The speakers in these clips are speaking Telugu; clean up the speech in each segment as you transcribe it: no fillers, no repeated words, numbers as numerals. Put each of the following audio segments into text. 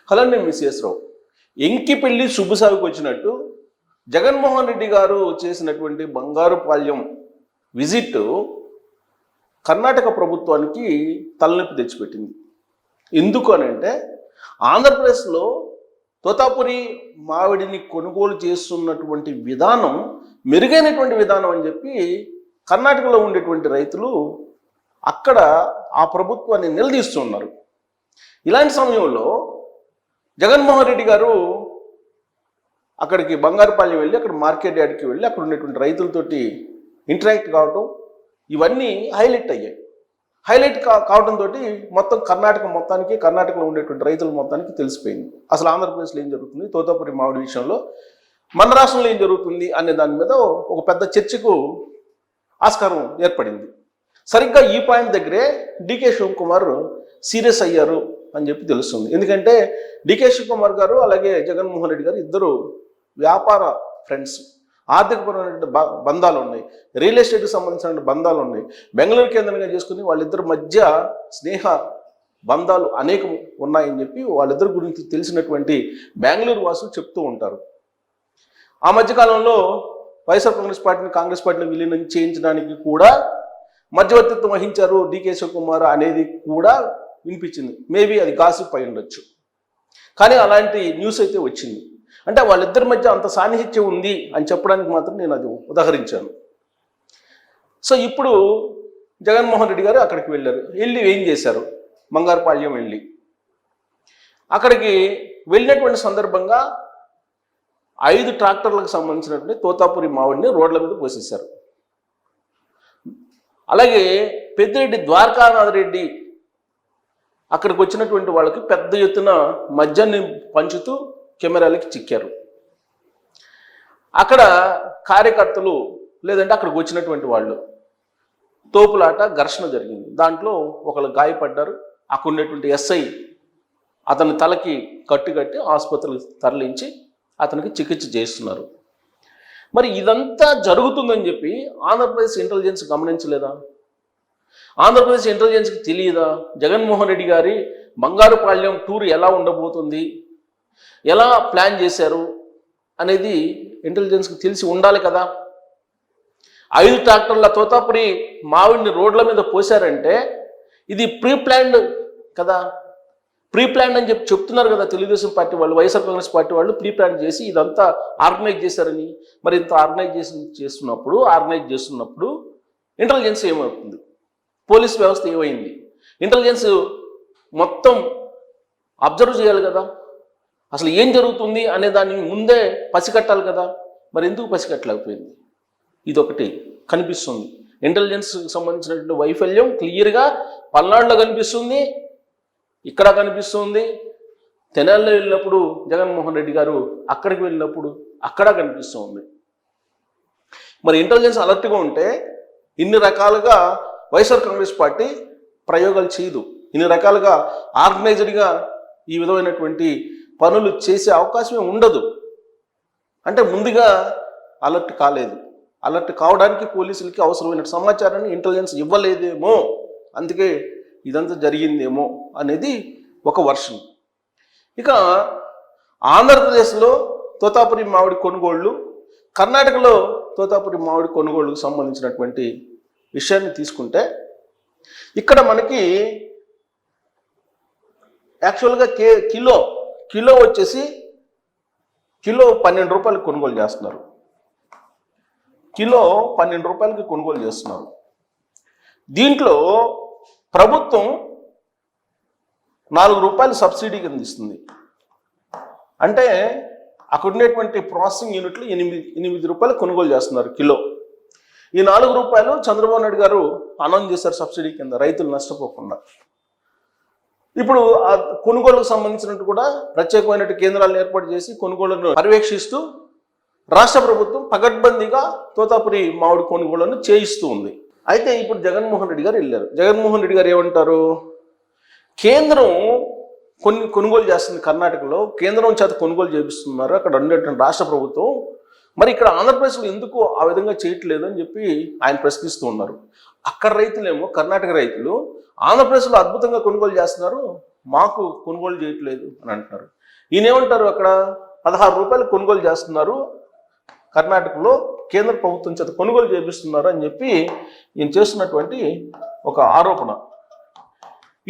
హలో, నేను మిస్ఎస్ రావు. ఎంకి పెళ్లి శుభసాగుకు వచ్చినట్టు జగన్మోహన్ రెడ్డి గారు చేసినటువంటి బంగారుపాళ్యం విజిట్ కర్ణాటక ప్రభుత్వానికి తలనొప్పి తెచ్చిపెట్టింది. ఎందుకు అని అంటే, ఆంధ్రప్రదేశ్లో తోతాపురి మామిడిని కొనుగోలు చేస్తున్నటువంటి విధానం మెరుగైనటువంటి విధానం అని చెప్పి కర్ణాటకలో ఉండేటువంటి రైతులు అక్కడ ఆ ప్రభుత్వాన్ని నిలదీస్తున్నారు. ఇలాంటి సమయంలో జగన్మోహన్ రెడ్డి గారు అక్కడికి బంగారుపాళ్యం వెళ్ళి అక్కడ మార్కెట్ యార్డ్కి వెళ్ళి అక్కడ ఉన్నటువంటి రైతులతోటి ఇంటరాక్ట్ కావటం, ఇవన్నీ హైలైట్ అయ్యాయి. హైలైట్ కావడంతో మొత్తం కర్ణాటకలో ఉండేటువంటి రైతుల మొత్తానికి తెలిసిపోయింది అసలు ఆంధ్రప్రదేశ్లో ఏం జరుగుతుంది, తోతాపురి మామిడి విషయంలో మన రాష్ట్రంలో ఏం జరుగుతుంది అనే దాని మీద ఒక పెద్ద చర్చకు ఆస్కారం ఏర్పడింది. సరిగ్గా ఈ పాయింట్ దగ్గరే డికే శివకుమార్ సీరియస్ అయ్యారు అని చెప్పి తెలుస్తుంది. ఎందుకంటే డికే శివకుమార్ గారు అలాగే జగన్మోహన్ రెడ్డి గారు ఇద్దరు వ్యాపార ఫ్రెండ్స్, ఆర్థికపరమైన బంధాలు ఉన్నాయి, రియల్ ఎస్టేట్కి సంబంధించిన బంధాలు ఉన్నాయి. బెంగళూరు కేంద్రంగా చేసుకుని వాళ్ళిద్దరి మధ్య స్నేహ బంధాలు అనేకం ఉన్నాయని చెప్పి వాళ్ళిద్దరి గురించి తెలిసినటువంటి బెంగళూరు వాసులు చెప్తూ ఉంటారు. ఆ మధ్యకాలంలో వైఎస్ఆర్ కాంగ్రెస్ పార్టీని విలీనం చేయించడానికి కూడా మధ్యవర్తిత్వం వహించారు డికే శివకుమార్ అనేది కూడా వినిపించింది. మేబీ అది గాసిప్ అయి ఉండొచ్చు, కానీ అలాంటి న్యూస్ అయితే వచ్చింది. అంటే వాళ్ళిద్దరి మధ్య అంత సాన్నిహిత్యం ఉంది అని చెప్పడానికి మాత్రం నేను అది ఉదాహరించాను. సో ఇప్పుడు జగన్మోహన్ రెడ్డి గారు అక్కడికి వెళ్ళారు. వెళ్ళి ఏం చేశారు, బంగారుపాళ్యం వెళ్ళి అక్కడికి వెళ్ళినటువంటి సందర్భంగా 5 ట్రాక్టర్లకు సంబంధించినటువంటి తోతాపురి మామిడిని రోడ్ల మీద పోసేశారు. అలాగే పెద్దిరెడ్డి ద్వారకానాథ్ రెడ్డి అక్కడికి వచ్చినటువంటి వాళ్ళకి పెద్ద ఎత్తున మద్యాన్ని పంచుతూ కెమెరాలకి చిక్కారు. అక్కడ కార్యకర్తలు లేదంటే అక్కడికి వచ్చినటువంటి వాళ్ళు తోపులాట ఘర్షణ జరిగింది. దాంట్లో ఒకళ్ళు గాయపడ్డారు. అక్కడ ఉండేటువంటి ఎస్ఐ అతని తలకి కట్టి ఆసుపత్రికి తరలించి అతనికి చికిత్స చేస్తున్నారు. మరి ఇదంతా జరుగుతుందని చెప్పి ఆంధ్రప్రదేశ్ ఇంటెలిజెన్స్ గమనించలేదా? ఆంధ్రప్రదేశ్ ఇంటెలిజెన్స్కి తెలియదా జగన్మోహన్ రెడ్డి గారి బంగారుపాళ్యం టూర్ ఎలా ఉండబోతుంది, ఎలా ప్లాన్ చేశారు అనేది ఇంటెలిజెన్స్కి తెలిసి ఉండాలి కదా. 5 ట్రాక్టర్ల తోతాపురి మామిడిని రోడ్ల మీద పోశారంటే ఇది ప్రీ ప్లాన్డ్ కదా. ప్రీ ప్లాన్డ్ అని చెప్పి చెప్తున్నారు కదా తెలుగుదేశం పార్టీ వాళ్ళు, వైఎస్ఆర్ కాంగ్రెస్ పార్టీ వాళ్ళు ప్రీ ప్లాన్ చేసి ఇదంతా ఆర్గనైజ్ చేశారని. మరి ఇంత ఆర్గనైజ్ చేస్తున్నప్పుడు ఇంటెలిజెన్స్ ఏమవుతుంది, పోలీస్ వ్యవస్థ ఏమైంది, ఇంటెలిజెన్స్ మొత్తం అబ్జర్వ్ చేయాలి కదా. అసలు ఏం జరుగుతుంది అనే దాన్ని ముందే పసిగట్టాలి కదా. మరి ఎందుకు పసిగట్టలేకపోయింది? ఇదొకటి కనిపిస్తుంది. ఇంటెలిజెన్స్కి సంబంధించినటువంటి వైఫల్యం క్లియర్గా పల్నాడులో కనిపిస్తుంది, ఇక్కడ కనిపిస్తుంది. తెనాలిలో వెళ్ళినప్పుడు జగన్మోహన్ రెడ్డి గారు అక్కడికి వెళ్ళినప్పుడు అక్కడ కనిపిస్తుంది. మరి ఇంటెలిజెన్స్ అలర్ట్గా ఉంటే ఇన్ని రకాలుగా వైఎస్ఆర్ కాంగ్రెస్ పార్టీ ప్రయోగాలు చేయదు, ఇన్ని రకాలుగా ఆర్గనైజ్డ్గా ఈ విధమైనటువంటి పనులు చేసే అవకాశమే ఉండదు. అంటే ముందుగా అలర్ట్ కాలేదు. అలర్ట్ కావడానికి పోలీసులకి అవసరమైన సమాచారాన్ని ఇంటెలిజెన్స్ ఇవ్వలేదేమో, అందుకే ఇదంతా జరిగిందేమో అనేది ఒక వర్షన్. ఇక ఆంధ్రప్రదేశ్లో తోతాపురి మామిడి కొనుగోళ్లు, కర్ణాటకలో తోతాపురి మామిడి కొనుగోళ్లకు సంబంధించినటువంటి విషయాన్ని తీసుకుంటే ఇక్కడ మనకి యాక్చువల్గా కిలో వచ్చేసి కిలో 12 రూపాయలకి కొనుగోలు చేస్తున్నారు. కిలో 12 రూపాయలకి కొనుగోలు చేస్తున్నారు. దీంట్లో ప్రభుత్వం 4 రూపాయలు సబ్సిడీ కింద ఇస్తుంది. అంటే అక్కడ ఉండేటువంటి ప్రాసెసింగ్ యూనిట్లు 8 రూపాయలు కొనుగోలు చేస్తున్నారు కిలో. ఈ 4 రూపాయలు చంద్రబాబు నాయుడు గారు అనౌన్స్ చేశారు సబ్సిడీ కింద, రైతులు నష్టపోకుండా. ఇప్పుడు ఆ కొనుగోలుకు సంబంధించినట్టు కూడా ప్రత్యేకమైన కేంద్రాలను ఏర్పాటు చేసి కొనుగోళ్లను పర్యవేక్షిస్తూ రాష్ట్ర ప్రభుత్వం పకడ్బందీగా తోతాపురి మామిడి కొనుగోళ్లను చేయిస్తూ ఉంది. అయితే ఇప్పుడు జగన్మోహన్ రెడ్డి గారు వెళ్ళారు. జగన్మోహన్ రెడ్డి గారు ఏమంటారు, కేంద్రం కొనుగోలు చేస్తుంది, కర్ణాటకలో కేంద్రం చేత కొనుగోలు చేపిస్తున్నారు అక్కడ ఉండేటువంటి రాష్ట్ర ప్రభుత్వం, మరి ఇక్కడ ఆంధ్రప్రదేశ్లో ఎందుకు ఆ విధంగా చేయట్లేదు అని చెప్పి ఆయన ప్రశ్నిస్తూ ఉన్నారు. అక్కడ రైతులేమో, కర్ణాటక రైతులు ఆంధ్రప్రదేశ్లో అద్భుతంగా కొనుగోలు చేస్తున్నారు, మాకు కొనుగోలు చేయట్లేదు అని అంటున్నారు. ఈయన ఏమంటారు, అక్కడ 16 రూపాయలు కొనుగోలు చేస్తున్నారు, కర్ణాటకలో కేంద్ర ప్రభుత్వం చేత కొనుగోలు చేపిస్తున్నారు అని చెప్పి ఈయన చేస్తున్నటువంటి ఒక ఆరోపణ.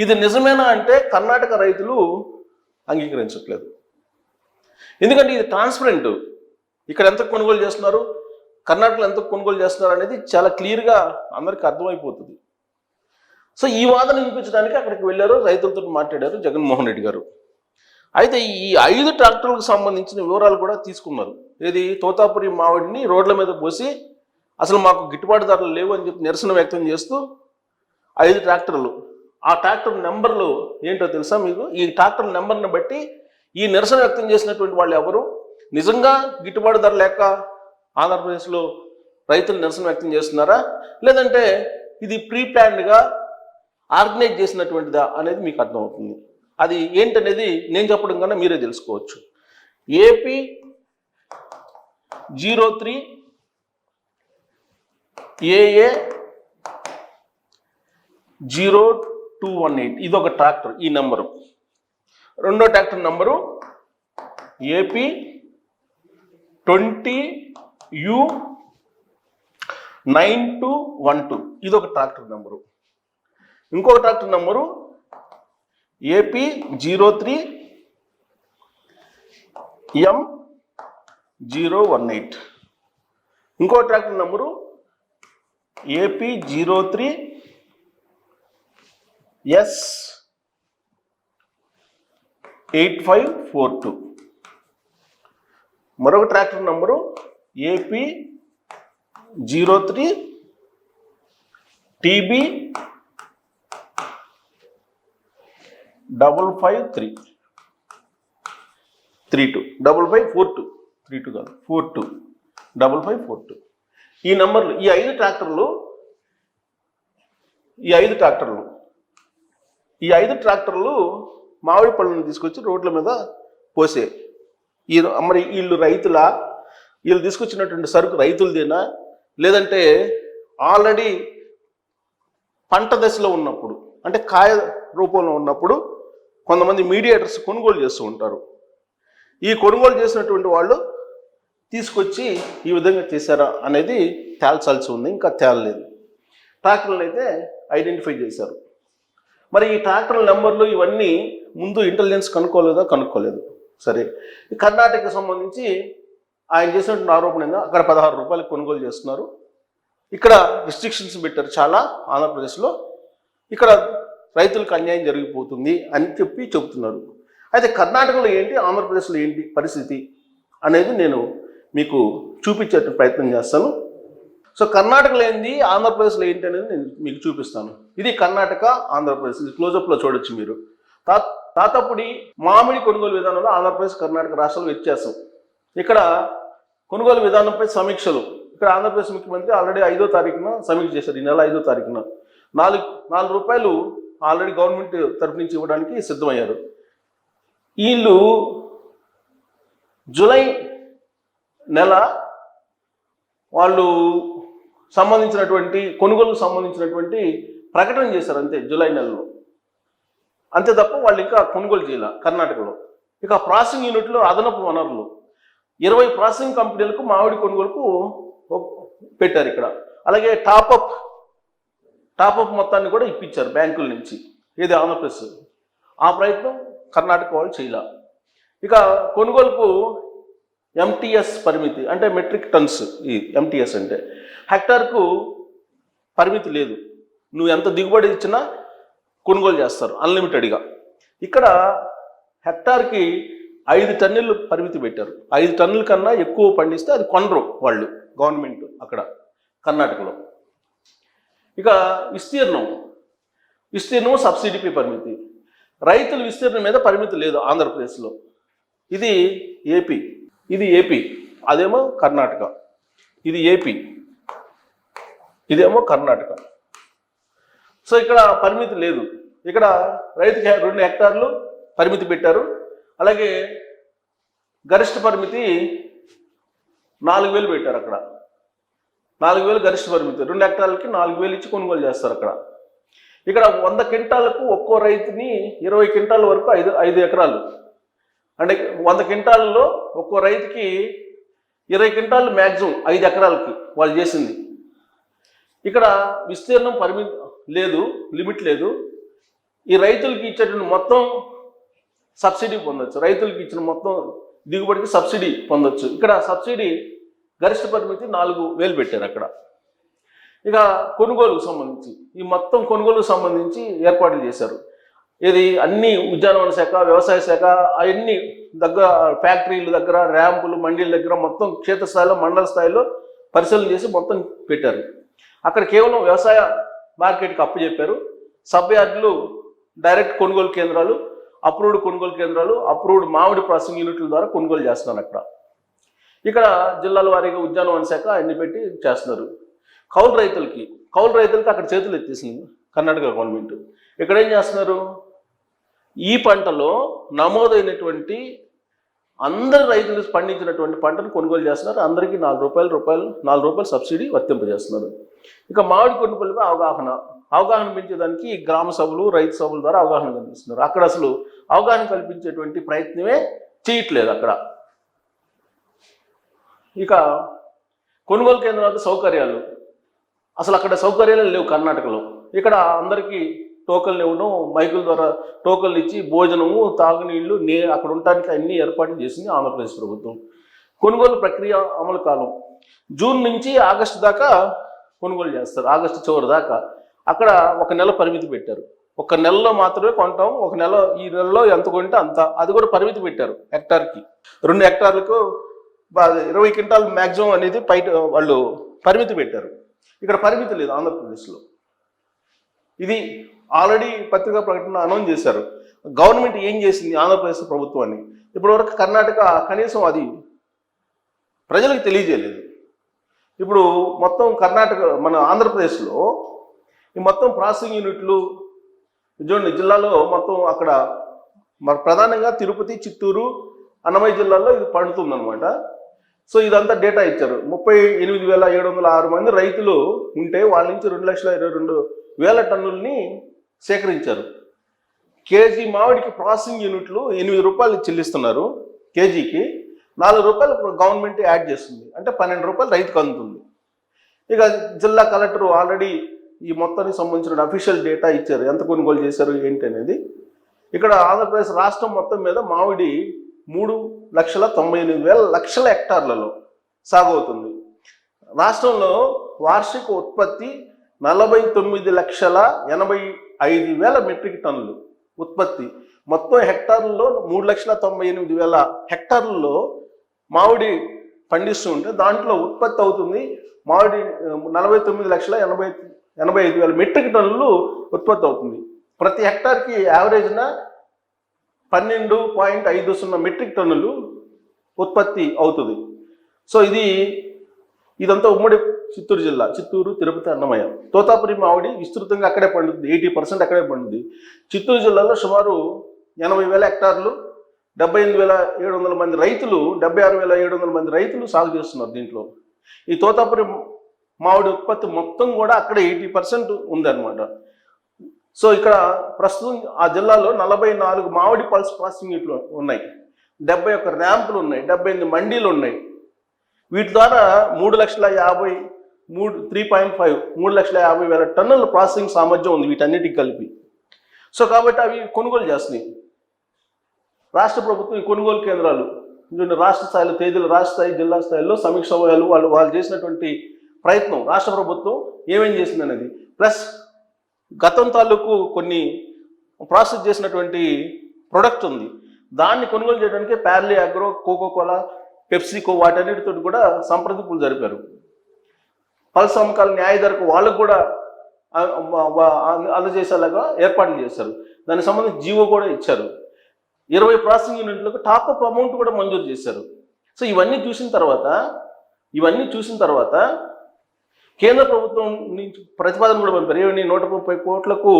ఇది నిజమేనా అంటే కర్ణాటక రైతులు అంగీకరించట్లేదు. ఎందుకంటే ఇది ట్రాన్స్పరెంట్. ఇక్కడ ఎంత కొనుగోలు చేస్తున్నారు, కర్ణాటకలో ఎంత కొనుగోలు చేస్తున్నారు అనేది చాలా క్లియర్గా అందరికీ అర్థమైపోతుంది. సో ఈ వాదన వినిపించడానికి అక్కడికి వెళ్ళారు, రైతులతో మాట్లాడారు జగన్మోహన్ రెడ్డి గారు. అయితే ఈ 5 ట్రాక్టర్లకు సంబంధించిన వివరాలు కూడా తీసుకున్నారు. ఇది తోతాపురి మామిడిని రోడ్ల మీద పోసి అసలు మాకు గిట్టుబాటు ధరలు లేవు అని చెప్పి నిరసన వ్యక్తం చేస్తూ 5 ట్రాక్టర్లు, ఆ ట్రాక్టర్ నెంబర్లు ఏంటో తెలుసా మీకు? ఈ ట్రాక్టర్ నెంబర్ని బట్టి ఈ నిరసన వ్యక్తం చేసినటువంటి వాళ్ళు ఎవరు, నిజంగా గిట్టుబాటు ధర లేక ఆంధ్రప్రదేశ్లో రైతులు నిరసన వ్యక్తం చేస్తున్నారా, లేదంటే ఇది ప్రీ ప్లాన్డ్గా ఆర్గనైజ్ చేసినటువంటిదా అనేది మీకు అర్థమవుతుంది. అది ఏంటనేది నేను చెప్పడం కన్నా మీరే తెలుసుకోవచ్చు. ఏపీ 03 AA 0218 ఇది ఒక ట్రాక్టర్, ఈ నెంబరు. రెండో ట్రాక్టర్ నెంబరు ఏపీ 20U 9212 ఇది ఒక ట్రాక్టర్ నెంబరు. ఇంకొక ట్రాక్టర్ నెంబరు ఏపీ 03 M018 ఇంకో ట్రాక్టర్ నెంబరు ఏపీ 03 S8542 మరొక ట్రాక్టర్ నెంబరు ఏపీ 03 TB 55332 5542 32 కాదు 42 5542 ఈ నెంబర్లు, ఈ 5 ట్రాక్టర్లు మామిడి పళ్ళను తీసుకొచ్చి రోడ్ల మీద పోసే. మరి వీళ్ళు రైతులా, వీళ్ళు తీసుకొచ్చినటువంటి సరుకు రైతులదేనా, లేదంటే ఆల్రెడీ పంట దశలో ఉన్నప్పుడు అంటే కాయ రూపంలో ఉన్నప్పుడు కొంతమంది మీడియేటర్స్ కొనుగోలు చేస్తూ ఉంటారు. ఈ కొనుగోలు చేసినటువంటి వాళ్ళు తీసుకొచ్చి ఈ విధంగా చేశారా అనేది తేల్చాల్సి ఉంది, ఇంకా తేలలేదు. ట్రాక్టర్లను అయితే ఐడెంటిఫై చేశారు. మరి ఈ ట్రాక్టర్ల నెంబర్లు ఇవన్నీ ముందు ఇంటెలిజెన్స్ కనుక్కోలేదు. సరే, ఈ కర్ణాటకకు సంబంధించి ఆయన చేసినటువంటి ఆరోపణ ఏందో, అక్కడ 16 రూపాయలకు కొనుగోలు చేస్తున్నారు, ఇక్కడ రిస్ట్రిక్షన్స్ పెట్టారు చాలా ఆంధ్రప్రదేశ్లో, ఇక్కడ రైతులకు అన్యాయం జరిగిపోతుంది అని చెప్తున్నారు. అయితే కర్ణాటకలో ఏంటి, ఆంధ్రప్రదేశ్లో ఏంటి పరిస్థితి అనేది నేను మీకు చూపించే ప్రయత్నం చేస్తాను. సో కర్ణాటకలో ఏంటి, ఆంధ్రప్రదేశ్లో ఏంటి అనేది నేను మీకు చూపిస్తాను. ఇది కర్ణాటక, ఆంధ్రప్రదేశ్, ఇది క్లోజప్లో చూడొచ్చు మీరు. తాతపుడి మామిడి కొనుగోలు విధానంలో ఆంధ్రప్రదేశ్, కర్ణాటక రాష్ట్రాలు వ్యత్యాసం. ఇక్కడ కొనుగోలు విధానంపై సమీక్షలు. ఇక్కడ ఆంధ్రప్రదేశ్ ముఖ్యమంత్రి ఆల్రెడీ 5వ తారీఖున సమీక్ష చేశారు. ఈ నెల 5వ తారీఖున 4 రూపాయలు ఆల్రెడీ గవర్నమెంట్ తరఫు నుంచి ఇవ్వడానికి సిద్ధమయ్యారు. వీళ్ళు జూలై నెల వాళ్ళు సంబంధించినటువంటి కొనుగోలుకు సంబంధించినటువంటి ప్రకటన చేశారు అంతే, జూలై నెలలో. అంతే తప్ప వాళ్ళు ఇంకా కొనుగోలు చేయాల కర్ణాటకలో. ఇక ప్రాసెసింగ్ యూనిట్లో అదనపు వనరులు 20 ప్రాసెసింగ్ కంపెనీలకు మామిడి కొనుగోలుకు పెట్టారు ఇక్కడ. అలాగే టాపప్ మొత్తాన్ని కూడా ఇప్పించారు బ్యాంకుల నుంచి, ఏది ఆంధ్రప్రదేశ్. ఆ ప్రయత్నం కర్ణాటక వాళ్ళు చేయాల. ఇక కొనుగోలుకు MTS పరిమితి అంటే మెట్రిక్ టన్స్, ఈ MTS అంటే హెక్టార్కు పరిమితి లేదు, నువ్వు ఎంత దిగుబడి ఇచ్చినా కొనుగోలు చేస్తారు అన్లిమిటెడ్గా. ఇక్కడ హెక్టార్కి 5 టన్నులు పరిమితి పెట్టారు. 5 టన్నుల కన్నా ఎక్కువ పండిస్తే అది కొనరు వాళ్ళు, గవర్నమెంట్ అక్కడ కర్ణాటకలో. ఇక విస్తీర్ణం సబ్సిడీపై పరిమితి. రైతుల విస్తీర్ణం మీద పరిమితి లేదు ఆంధ్రప్రదేశ్లో. ఇది ఏపీ, అదేమో కర్ణాటక. ఇది ఏపీ, ఇదేమో కర్ణాటక. సో ఇక్కడ పరిమితి లేదు. ఇక్కడ రైతుకి 2 హెక్టార్లు పరిమితి పెట్టారు. అలాగే గరిష్ట పరిమితి 4,000 పెట్టారు అక్కడ. 4,000 గరిష్ట పరిమితి, 2 హెక్టార్లకి 4,000 ఇచ్చి కొనుగోలు చేస్తారు అక్కడ. ఇక్కడ 100 క్వింటాలకు ఒక్కో రైతుని 20 క్వింటాల వరకు 5 ఎకరాలు, అంటే 100 క్వింటాల్లో ఒక్కో రైతుకి 20 క్వింటాలు మ్యాక్సిమం 5 ఎకరాలకి వాళ్ళు చేసింది. ఇక్కడ విస్తీర్ణం పరిమితి లేదు, లిమిట్ లేదు. ఈ రైతులకి ఇచ్చేటువంటి మొత్తం సబ్సిడీ పొందొచ్చు, రైతులకి ఇచ్చిన మొత్తం దిగుబడికి సబ్సిడీ పొందొచ్చు. ఇక్కడ సబ్సిడీ గరిష్ట పరిమితి 4,000 పెట్టారు అక్కడ. ఇక కొనుగోలుకు సంబంధించి ఈ మొత్తం కొనుగోలుకు సంబంధించి ఏర్పాట్లు చేశారు. ఇది అన్ని ఉద్యానవన శాఖ, వ్యవసాయ శాఖ అవన్నీ దగ్గర ఫ్యాక్టరీల దగ్గర, ర్యాంపులు, మండీల దగ్గర మొత్తం క్షేత్రస్థాయిలో, మండల స్థాయిలో పరిశీలన చేసి మొత్తం పెట్టారు. అక్కడ కేవలం వ్యవసాయ మార్కెట్కి అప్పు చెప్పారు. సబ్ యార్డులు, డైరెక్ట్ కొనుగోలు కేంద్రాలు, అప్రూవ్డ్ కొనుగోలు కేంద్రాలు, అప్రూవ్డ్ మామిడి ప్రాసెసింగ్ యూనిట్ల ద్వారా కొనుగోలు చేస్తున్నారు అక్కడ. ఇక్కడ జిల్లాల వారీగా ఉద్యానవన శాఖ అన్ని పెట్టి చేస్తున్నారు. కౌలు రైతులకి అక్కడ చేతులు ఎత్తేసింది కర్ణాటక గవర్నమెంట్. ఇక్కడ ఏం చేస్తున్నారు, ఈ పంటలో నమోదైనటువంటి అందరు రైతులు పండించినటువంటి పంటను కొనుగోలు చేస్తున్నారు. అందరికీ ₹4 సబ్సిడీ వర్తింపజేస్తున్నారు. ఇక మామిడి కొనుగోలుపై అవగాహన పెంచేదానికి గ్రామ సభలు, రైతు సభల ద్వారా అవగాహన కల్పిస్తున్నారు. అక్కడ అసలు అవగాహన కల్పించేటువంటి ప్రయత్నమే చేయట్లేదు అక్కడ. ఇక కొనుగోలు కేంద్రాల సౌకర్యాలు, అసలు అక్కడ సౌకర్యాలు లేవు కర్ణాటకలో. ఇక్కడ అందరికీ టోకన్లు ఇవ్వడం, మైకుల ద్వారా టోకన్లు ఇచ్చి భోజనము, తాగునీళ్లు, అక్కడ ఉండటానికి అన్ని ఏర్పాట్లు చేసింది ఆంధ్రప్రదేశ్ ప్రభుత్వం. కొనుగోలు ప్రక్రియ అమలు కాలం జూన్ నుంచి ఆగస్టు దాకా కొనుగోలు చేస్తారు, ఆగస్టు చివరి దాకా. అక్కడ 1 నెల పరిమితి పెట్టారు. 1 నెలలో మాత్రమే కొంటాం, 1 నెల, ఈ నెలలో ఎంత కొంటే అంత, అది కూడా పరిమితి పెట్టారు. హెక్టార్కి 2 హెక్టార్లకు 20 క్వింటాల్ మ్యాక్సిమం అనేది వాళ్ళు పరిమితి పెట్టారు. ఇక్కడ పరిమితి లేదు ఆంధ్రప్రదేశ్లో. ఇది ఆల్రెడీ పత్రికా ప్రకటన అనౌన్స్ చేశారు. గవర్నమెంట్ ఏం చేసింది ఆంధ్రప్రదేశ్ ప్రభుత్వాన్ని, ఇప్పటివరకు కర్ణాటక కనీసం అది ప్రజలకు తెలియజేయలేదు. ఇప్పుడు మొత్తం కర్ణాటక, మన ఆంధ్రప్రదేశ్లో ఈ మొత్తం ప్రాసెసింగ్ యూనిట్లు చూడండి, జిల్లాలో మొత్తం అక్కడ ప్రధానంగా తిరుపతి, చిత్తూరు, అన్నమయ్య జిల్లాల్లో ఇది పండుతుందన్నమాట. సో ఇదంతా డేటా ఇచ్చారు. 38,706 మంది రైతులు ఉంటే వాళ్ళ నుంచి 2,22,000 టన్నుల్ని సేకరించారు. కేజీ మామిడికి ప్రాసెసింగ్ యూనిట్లు ₹8 చెల్లిస్తున్నారు. కేజీకి ₹4 గవర్నమెంట్ యాడ్ చేస్తుంది, అంటే ₹12 రైతుకు అందుతుంది. ఇక జిల్లా కలెక్టర్ ఆల్రెడీ ఈ మొత్తానికి సంబంధించిన అఫీషియల్ డేటా ఇచ్చారు, ఎంత కొనుగోలు చేశారు ఏంటి అనేది. ఇక్కడ ఆంధ్రప్రదేశ్ రాష్ట్రం మొత్తం మీద మామిడి 3,98,000 హెక్టార్లలో సాగు అవుతుంది. రాష్ట్రంలో వార్షిక ఉత్పత్తి 49,85,000 మెట్రిక్ టన్నులు ఉత్పత్తి. మొత్తం హెక్టార్లలో 3,98,000 హెక్టార్లలో మామిడి పండిస్తూ ఉంటే దాంట్లో ఉత్పత్తి అవుతుంది మామిడి 49,85,000 మెట్రిక్ టన్నులు ఉత్పత్తి అవుతుంది. ప్రతి హెక్టార్కి యావరేజ్న 12.50 మెట్రిక్ టన్నులు ఉత్పత్తి అవుతుంది. సో ఇదంతా ఉమ్మడి చిత్తూరు జిల్లా, చిత్తూరు, తిరుపతి, అన్నమయ్య. తోతాపురి మామిడి విస్తృతంగా అక్కడే పండుతుంది, 80% అక్కడే పండుతుంది. చిత్తూరు జిల్లాలో సుమారు 80,000 హెక్టార్లు, 78,700 మంది రైతులు, 76,700 మంది రైతులు సాగు చేస్తున్నారు దీంట్లో. ఈ తోతాపురి మామిడి ఉత్పత్తి మొత్తం కూడా అక్కడ 80% ఉందన్నమాట. సో ఇక్కడ ప్రస్తుతం ఆ జిల్లాలో 44 మామిడి పల్స్ ప్రాసెసింగ్ యూనిట్లు ఉన్నాయి, 71 ర్యాంపులు ఉన్నాయి, 78 మండీలు ఉన్నాయి. వీటి ద్వారా 3,50,000 టన్నుల ప్రాసెసింగ్ సామర్థ్యం ఉంది వీటన్నిటికి కలిపి. సో కాబట్టి అవి కొనుగోలు చేస్తున్నాయి రాష్ట్ర ప్రభుత్వం. ఈ కొనుగోలు కేంద్రాలు రాష్ట్ర స్థాయిలో తేదీలు, రాష్ట్ర స్థాయి, జిల్లా స్థాయిలో సమీక్ష సమయాలు వాళ్ళు చేసినటువంటి ప్రయత్నం, రాష్ట్ర ప్రభుత్వం ఏమేం చేసింది అనేది, ప్లస్ గతం తాలూకు కొన్ని ప్రాసెస్ చేసినటువంటి ప్రొడక్ట్ ఉంది, దాన్ని కొనుగోలు చేయడానికి ప్యార్లీ అగ్రో, కోకోకోలా, పెప్సికో వాటన్నిటితో కూడా సంప్రదింపులు జరిపారు. పల్స్ అమ్మకాల న్యాయ ధరకు వాళ్ళకు కూడా అందజేసేలాగా ఏర్పాట్లు చేశారు. దానికి సంబంధించి జీవో కూడా ఇచ్చారు. 20 ప్రాసెసింగ్ యూనిట్లకు టాప్అప్ అమౌంట్ కూడా మంజూరు చేశారు. సో ఇవన్నీ చూసిన తర్వాత కేంద్ర ప్రభుత్వం నుంచి ప్రతిపాదన కూడా పంపారు. ఏమని 130 కోట్లకు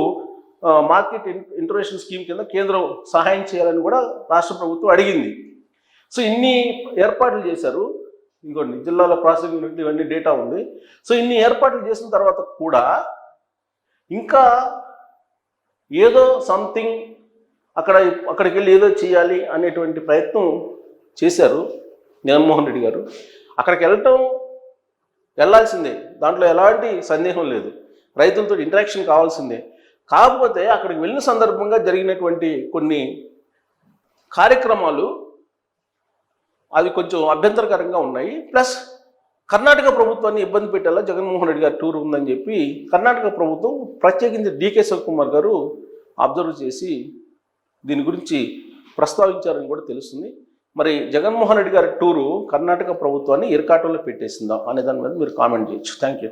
మార్కెట్ ఇంటర్వెన్షన్ స్కీమ్ కింద కేంద్రం సహాయం చేయాలని కూడా రాష్ట్ర ప్రభుత్వం అడిగింది. సో ఇన్ని ఏర్పాట్లు చేశారు. ఇంకోండి జిల్లాలో ప్రాసెసింగ్ యూనిట్లు ఇవన్నీ డేటా ఉంది. సో ఇన్ని ఏర్పాట్లు చేసిన తర్వాత కూడా ఇంకా ఏదో సంథింగ్ అక్కడికి వెళ్ళి ఏదో చేయాలి అనేటువంటి ప్రయత్నం చేశారు జగన్మోహన్ రెడ్డి గారు. అక్కడికి వెళ్ళాల్సిందే, దాంట్లో ఎలాంటి సందేహం లేదు. రైతులతో ఇంటరాక్షన్ కావాల్సిందే. కాకపోతే అక్కడికి వెళ్ళిన సందర్భంగా జరిగినటువంటి కొన్ని కార్యక్రమాలు అవి కొంచెం అభ్యంతరకరంగా ఉన్నాయి. ప్లస్ కర్ణాటక ప్రభుత్వాన్ని ఇబ్బంది పెట్టేలా జగన్మోహన్ రెడ్డి గారి టూర్ ఉందని చెప్పి కర్ణాటక ప్రభుత్వం ప్రత్యేకించి డికే శివకుమార్ గారు అబ్జర్వ్ చేసి దీని గురించి ప్రస్తావించారని కూడా తెలుస్తుంది. మరి జగన్మోహన్ రెడ్డి గారి టూరు కర్ణాటక ప్రభుత్వాన్ని ఇరకాటంలో పెట్టేసిందా అనే దాని మీద మీరు కామెంట్ చేయొచ్చు. Thank you.